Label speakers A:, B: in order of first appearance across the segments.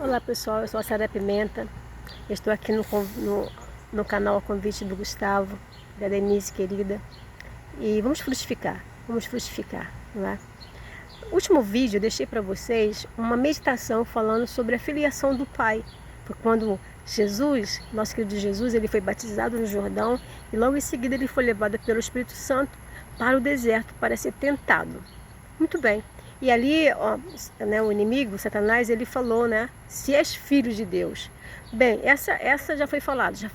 A: Olá pessoal, eu sou a Sara Pimenta. Eu estou aqui no canal a convite do Gustavo, da Denise querida. E vamos frutificar, não é? No último vídeo eu deixei para vocês uma meditação falando sobre a filiação do Pai. Foi quando Jesus, nosso querido Jesus, ele foi batizado no Jordão e logo em seguida ele foi levado pelo Espírito Santo para o deserto para ser tentado. Muito bem. E ali, ó, né, o inimigo, Satanás, ele falou, né? Se és filho de Deus. Bem, essa já foi falada, já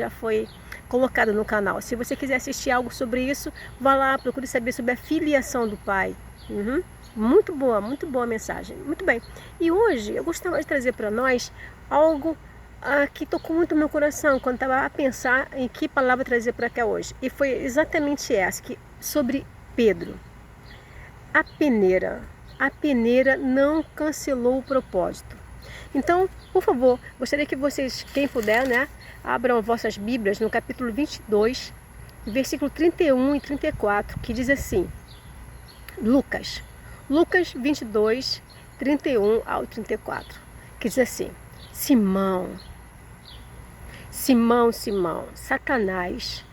A: foi colocada no canal. Se você quiser assistir algo sobre isso, vá lá, procure saber sobre a filiação do Pai. Muito boa a mensagem. Muito bem. E hoje eu gostaria de trazer para nós algo que tocou muito no meu coração quando estava a pensar em que palavra trazer para cá hoje. E foi exatamente essa, sobre Pedro. A peneira não cancelou o propósito. Então, por favor, gostaria que vocês, quem puder, né, abram vossas Bíblias no capítulo 22, versículo 31 e 34, que diz assim, Lucas 22, 31 ao 34, que diz assim, Simão, Satanás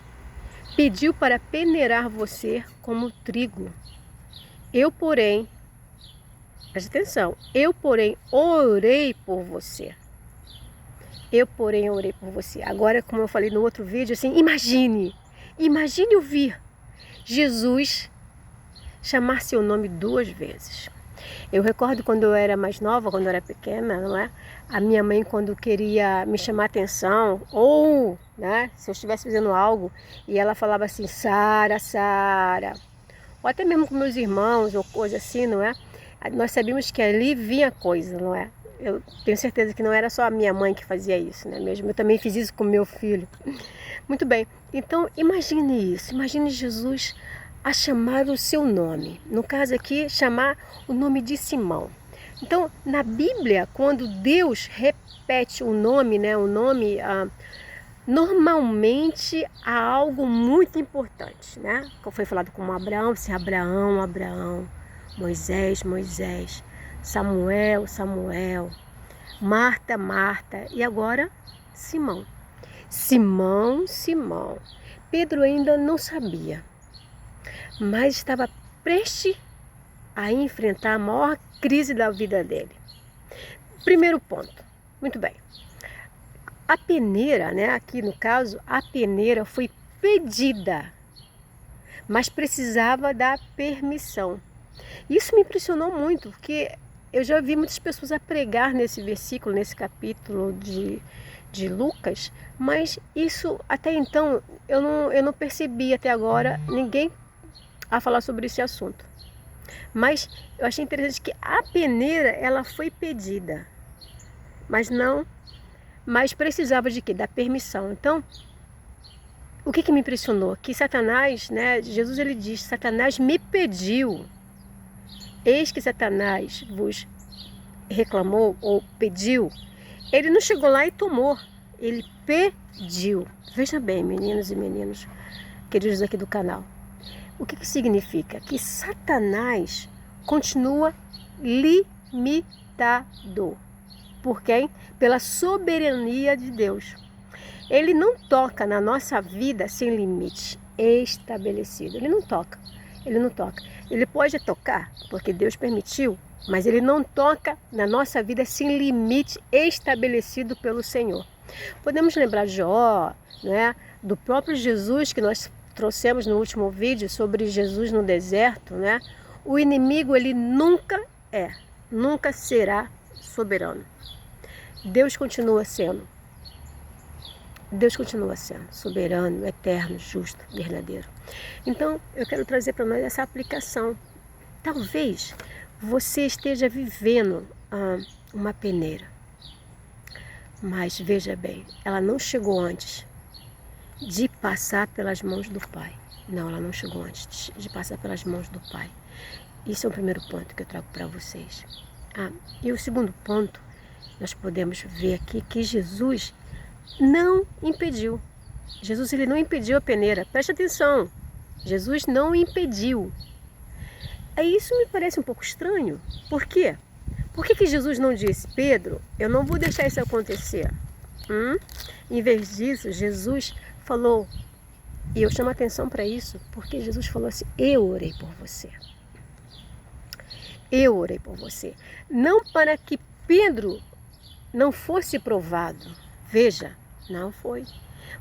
A: pediu para peneirar você como trigo. Eu, porém, preste atenção, orei por você. Agora, como eu falei no outro vídeo, assim, imagine ouvir Jesus chamar seu nome 2 vezes. Eu recordo quando eu era mais nova, quando eu era pequena, não é? A minha mãe, quando queria me chamar a atenção, ou, né, se eu estivesse fazendo algo, e ela falava assim, Sara, ou até mesmo com meus irmãos, ou coisa assim, não é? Nós sabíamos que ali vinha coisa, não é? Eu tenho certeza que não era só a minha mãe que fazia isso, né? Mesmo eu também fiz isso com meu filho. Muito bem, então imagine isso, imagine Jesus a chamar o seu nome. No caso aqui, chamar o nome de Simão. Então, na Bíblia, quando Deus repete o nome, né? Normalmente há algo muito importante, né? Como foi falado com Abraão, se Abraão, Moisés, Samuel, Marta, e agora Simão. Simão. Pedro ainda não sabia, mas estava prestes a enfrentar a maior crise da vida dele. Primeiro ponto, muito bem. A peneira, né, aqui no caso, a peneira foi pedida, mas precisava da permissão. Isso me impressionou muito, porque eu já vi muitas pessoas a pregar nesse versículo, nesse capítulo de Lucas, mas isso até então eu não percebi até agora ninguém a falar sobre esse assunto. Mas eu achei interessante que a peneira ela foi pedida, mas precisava de quê? Da permissão. Então, o que me impressionou? Que Satanás, né? Jesus ele diz, Satanás me pediu. Eis que Satanás vos reclamou ou pediu. Ele não chegou lá e tomou. Ele pediu. Veja bem, meninos e meninos, queridos aqui do canal. O que significa? Que Satanás continua limitado. Por quem? Pela soberania de Deus. Ele não toca na nossa vida sem limite estabelecido. Ele não toca. Ele pode tocar, porque Deus permitiu, mas ele não toca na nossa vida sem limite estabelecido pelo Senhor. Podemos lembrar de Jó, né? Do próprio Jesus que nós trouxemos no último vídeo sobre Jesus no deserto, né? O inimigo ele nunca será soberano. Deus continua sendo soberano, eterno, justo, verdadeiro. Então, eu quero trazer para nós essa aplicação. Talvez você esteja vivendo uma peneira, mas veja bem, ela não chegou antes de passar pelas mãos do Pai. Não, ela não chegou antes de passar pelas mãos do Pai. Isso é o primeiro ponto que eu trago para vocês. E o segundo ponto, nós podemos ver aqui que Jesus não impediu. Jesus ele não impediu a peneira. Preste atenção. Jesus não impediu. Isso me parece um pouco estranho. Por quê? Por que Jesus não disse, Pedro, eu não vou deixar isso acontecer? Em vez disso, Jesus falou, e eu chamo a atenção para isso, porque Jesus falou assim, eu orei por você. Eu orei por você. Não para que Pedro não fosse provado. Veja, não foi.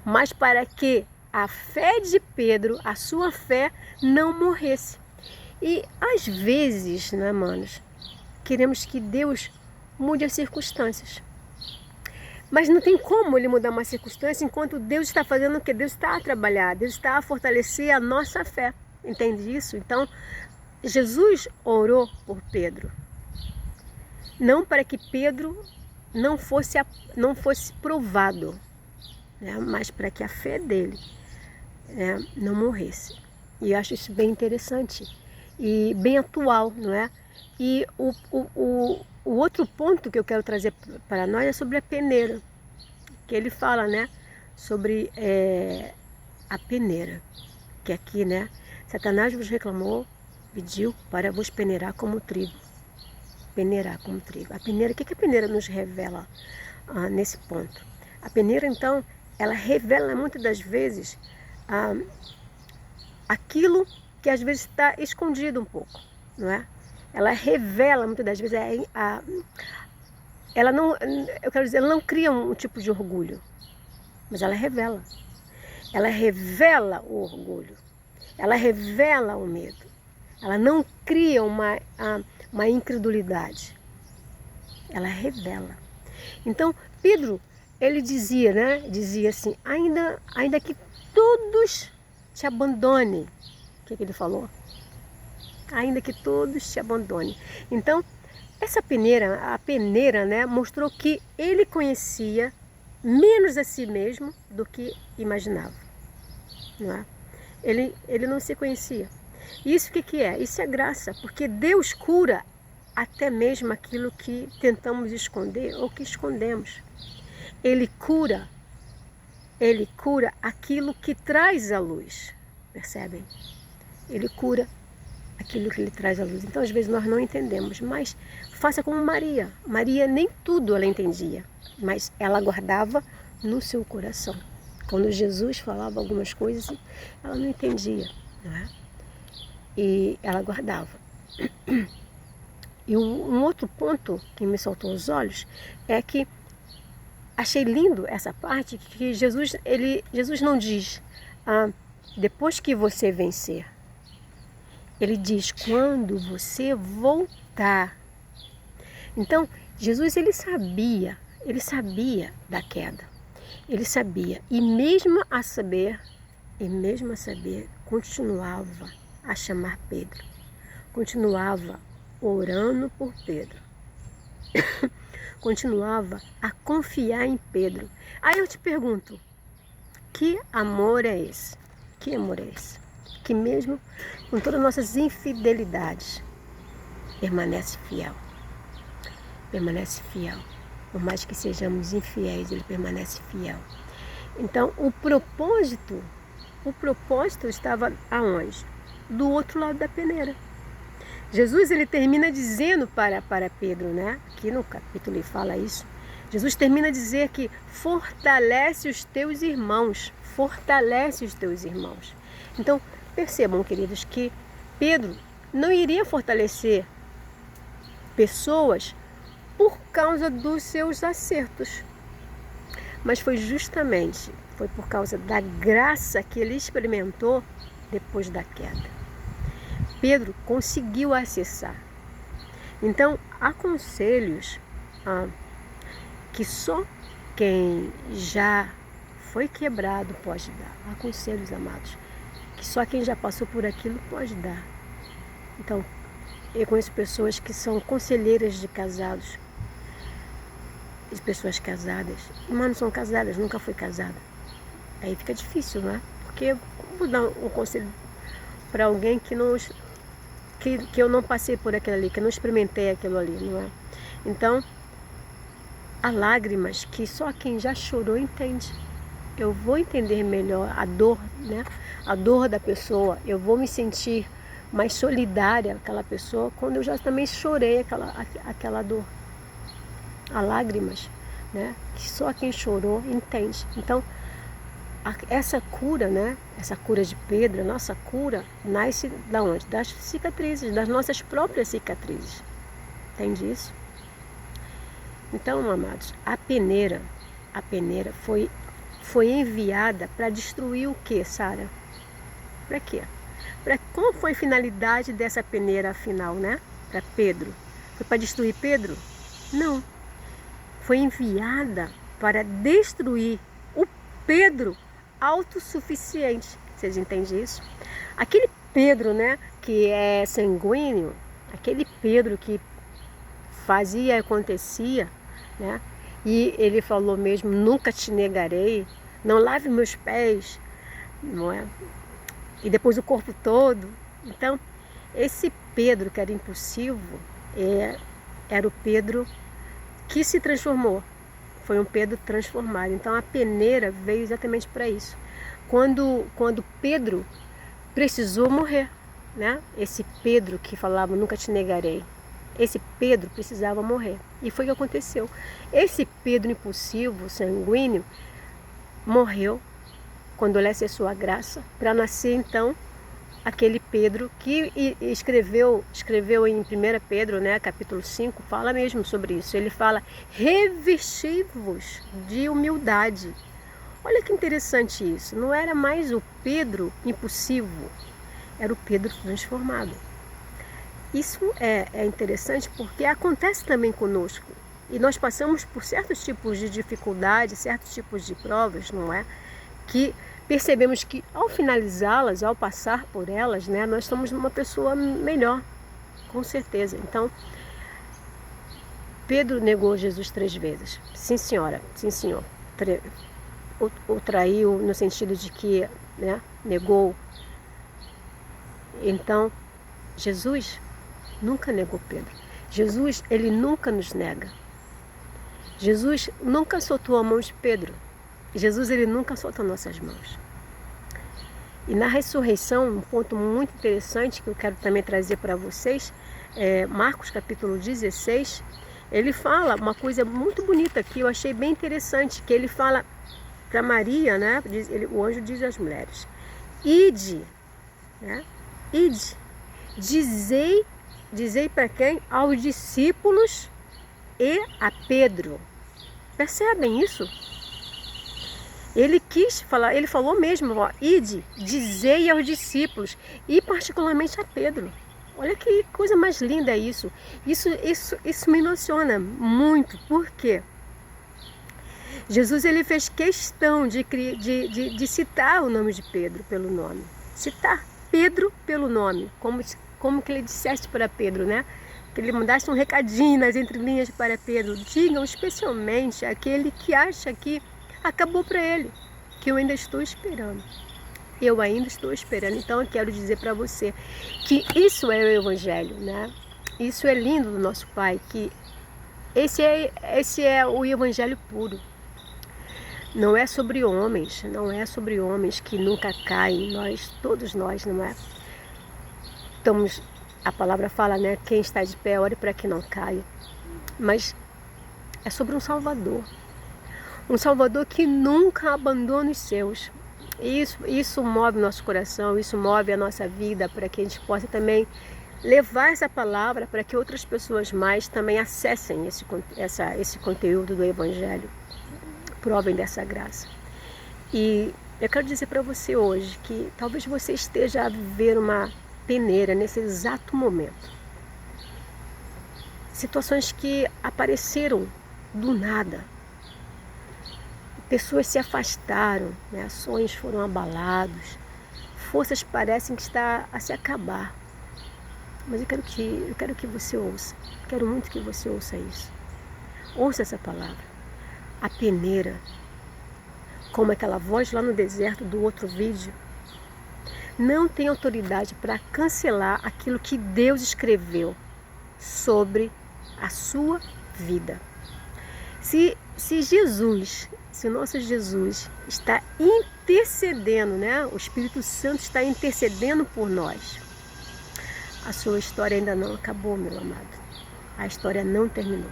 A: Mas para que a fé de Pedro, a sua fé, não morresse. E às vezes, né, manos, queremos que Deus mude as circunstâncias. Mas não tem como ele mudar uma circunstância enquanto Deus está fazendo o que Deus está a trabalhar. Deus está a fortalecer a nossa fé. Entende isso? Então, Jesus orou por Pedro. Não para que Pedro não fosse provado, né? Mas para que a fé dele, né, não morresse. E eu acho isso bem interessante e bem atual, não é? E o outro ponto que eu quero trazer para nós é sobre a peneira, que ele fala, né, sobre a peneira, que aqui, né, Satanás vos reclamou, pediu para vos peneirar como trigo. Peneirar como trigo. A peneira, o que a peneira nos revela nesse ponto? A peneira, então, ela revela muitas das vezes aquilo que às vezes está escondido um pouco, não é? Ela revela muitas das vezes, ela não, eu quero dizer, ela não cria um tipo de orgulho, mas ela revela. Ela revela o orgulho, ela revela o medo. Ela não cria uma incredulidade. Ela revela. Então, Pedro, ele dizia, né? Dizia assim, ainda que todos te abandonem. O que ele falou? Ainda que todos te abandonem. Então, a peneira, né, mostrou que ele conhecia menos a si mesmo do que imaginava. Não é? Ele não se conhecia. Isso o que é? Isso é graça, porque Deus cura até mesmo aquilo que tentamos esconder ou que escondemos. Ele cura aquilo que traz a luz, percebem? Ele cura aquilo que ele traz à luz. Então, às vezes, nós não entendemos, mas faça como Maria. Maria nem tudo ela entendia, mas ela guardava no seu coração. Quando Jesus falava algumas coisas, ela não entendia, não é? E ela guardava. E um outro ponto que me saltou aos olhos é que achei lindo essa parte que Jesus não diz depois que você vencer. Ele diz quando você voltar. Então, Jesus ele sabia da queda. Ele sabia e mesmo a saber, continuava a chamar Pedro. Continuava orando por Pedro. Continuava a confiar em Pedro. Aí eu te pergunto, que amor é esse? Que amor é esse? Que mesmo com todas as nossas infidelidades, permanece fiel. Permanece fiel. Por mais que sejamos infiéis, ele permanece fiel. Então, o propósito estava aonde? Do outro lado da peneira. Jesus ele termina dizendo para Pedro, né? Aqui no capítulo ele fala isso. Jesus termina a dizer que fortalece os teus irmãos. Fortalece os teus irmãos. Então, percebam, queridos, que Pedro não iria fortalecer pessoas por causa dos seus acertos. Mas foi por causa da graça que ele experimentou depois da queda. Pedro conseguiu acessar. Então, há conselhos que só quem já foi quebrado pode dar. Há conselhos, amados, que só quem já passou por aquilo pode dar. Então, eu conheço pessoas que são conselheiras de casados, de pessoas casadas, mas não são casadas, nunca foi casada. Aí fica difícil, não é? Porque eu vou dar um conselho para alguém que eu não passei por aquilo ali, que eu não experimentei aquilo ali, não é? Então, há lágrimas que só quem já chorou entende. Eu vou entender melhor a dor, né? A dor da pessoa. Eu vou me sentir mais solidária àquela pessoa, quando eu já também chorei aquela dor. Há lágrimas, né? Que só quem chorou entende. Então, essa cura, né? Essa cura de Pedro, a nossa cura, nasce da onde? Das cicatrizes, das nossas próprias cicatrizes. Entende isso? Então, amados, a peneira foi enviada para destruir o que, Sara? Para quê? Qual foi a finalidade dessa peneira afinal, né? Para Pedro? Foi para destruir Pedro? Não. Foi enviada para destruir o Pedro autossuficiente. Vocês entendem isso? Aquele Pedro, né, que é sanguíneo, aquele Pedro que fazia e acontecia, né? E ele falou mesmo, nunca te negarei, não lave meus pés, não é? E depois o corpo todo. Então, esse Pedro que era impulsivo, era o Pedro que se transformou. Foi um Pedro transformado. Então a peneira veio exatamente para isso. Quando Pedro precisou morrer, né? Esse Pedro que falava, nunca te negarei. Esse Pedro precisava morrer. E foi o que aconteceu. Esse Pedro impulsivo, sanguíneo, morreu quando lhe acessou a graça, para nascer então aquele Pedro que escreveu em 1 Pedro, né, capítulo 5, fala mesmo sobre isso. Ele fala, revesti-vos de humildade. Olha que interessante isso. Não era mais o Pedro impulsivo, era o Pedro transformado. Isso é interessante porque acontece também conosco. E nós passamos por certos tipos de dificuldades, certos tipos de provas, não é? Que percebemos que ao finalizá-las, ao passar por elas, né, nós somos uma pessoa melhor, com certeza. Então, Pedro negou Jesus 3 vezes. Sim, senhora, sim, senhor. O traiu no sentido de que, né, negou. Então, Jesus nunca negou Pedro. Jesus, ele nunca nos nega. Jesus nunca soltou a mão de Pedro. Jesus, ele nunca solta nossas mãos. E na ressurreição, um ponto muito interessante que eu quero também trazer para vocês, Marcos capítulo 16, ele fala uma coisa muito bonita que eu achei bem interessante, que ele fala para Maria, né? O anjo diz às mulheres, ide, né? Ide, dizei para quem? Aos discípulos e a Pedro. Percebem isso? Ele quis falar, ele falou mesmo, ó, ide, dizei aos discípulos, e particularmente a Pedro. Olha que coisa mais linda é isso. Isso me emociona muito. Por quê? Jesus, ele fez questão de citar o nome de Pedro pelo nome. Citar Pedro pelo nome, como que ele dissesse para Pedro, né? Que ele mandasse um recadinho nas entrelinhas para Pedro. Digam especialmente aquele que acha que acabou para ele, que eu ainda estou esperando. Eu ainda estou esperando. Então eu quero dizer para você que isso é o Evangelho, né? Isso é lindo do nosso Pai, que esse é o Evangelho puro. Não é sobre homens, não é sobre homens que nunca caem, todos nós, não é? Estamos, a palavra fala, né? Quem está de pé, ore para que não caia. Mas é sobre um Salvador. Um Salvador que nunca abandona os seus. Isso move o nosso coração, isso move a nossa vida, para que a gente possa também levar essa palavra para que outras pessoas mais também acessem esse conteúdo do Evangelho, provem dessa graça. E eu quero dizer para você hoje que talvez você esteja a viver uma peneira nesse exato momento. Situações que apareceram do nada. Pessoas se afastaram, né? Sonhos foram abalados, forças parecem que está a se acabar. Mas eu quero que você ouça, quero muito que você ouça isso. Ouça essa palavra. A peneira, como aquela voz lá no deserto do outro vídeo, não tem autoridade para cancelar aquilo que Deus escreveu sobre a sua vida. Se o nosso Jesus está intercedendo, né? O Espírito Santo está intercedendo por nós. a sua história ainda não acabou, meu amado. A história não terminou.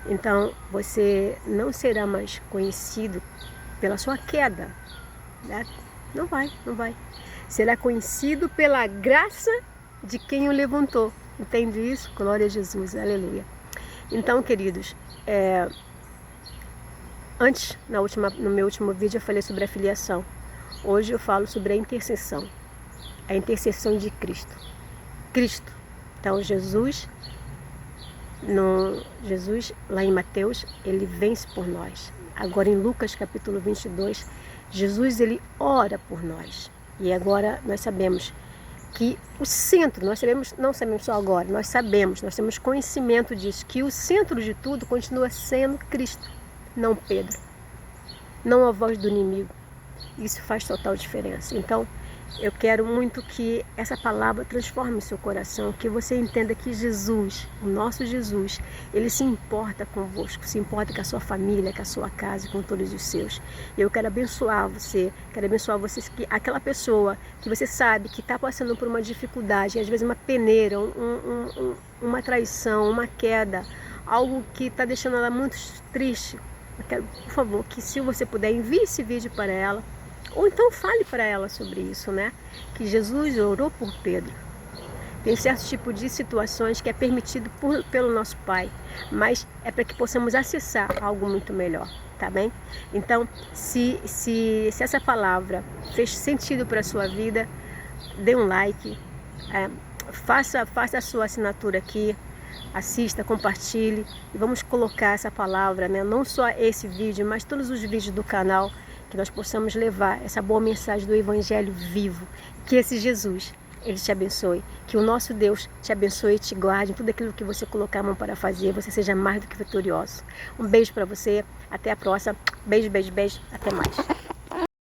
A: Então, você não será mais conhecido pela sua queda, né? Não vai. Será conhecido pela graça de quem o levantou. Entende isso? Glória a Jesus, aleluia. Então, queridos, antes, no meu último vídeo, eu falei sobre a filiação. Hoje eu falo sobre a intercessão de Cristo. Cristo. Então, Jesus, lá em Mateus, ele vence por nós. Agora, em Lucas, capítulo 22, Jesus, ele ora por nós. E agora nós sabemos que o centro, não sabemos só agora, nós temos conhecimento disso, que o centro de tudo continua sendo Cristo, não Pedro, não a voz do inimigo. Isso faz total diferença. Então, eu quero muito que essa palavra transforme o seu coração, que você entenda que Jesus, o nosso Jesus, ele se importa convosco, se importa com a sua família, com a sua casa, com todos os seus. Eu quero abençoar vocês, que aquela pessoa que você sabe que está passando por uma dificuldade, às vezes uma peneira, uma traição, uma queda, algo que está deixando ela muito triste. Eu quero, por favor, que se você puder, envie esse vídeo para ela. Ou então fale para ela sobre isso, né? Que Jesus orou por Pedro. Tem certo tipo de situações que é permitido pelo nosso Pai, mas é para que possamos acessar algo muito melhor, tá bem? Então, se essa palavra fez sentido para a sua vida, dê um like, faça a sua assinatura aqui, assista, compartilhe e vamos colocar essa palavra, né? Não só esse vídeo, mas todos os vídeos do canal, que nós possamos levar essa boa mensagem do Evangelho vivo. Que esse Jesus, ele te abençoe. Que o nosso Deus te abençoe e te guarde em tudo aquilo que você colocar a mão para fazer. Você seja mais do que vitorioso. Um beijo para você. Até a próxima. Beijo, beijo, beijo. Até mais.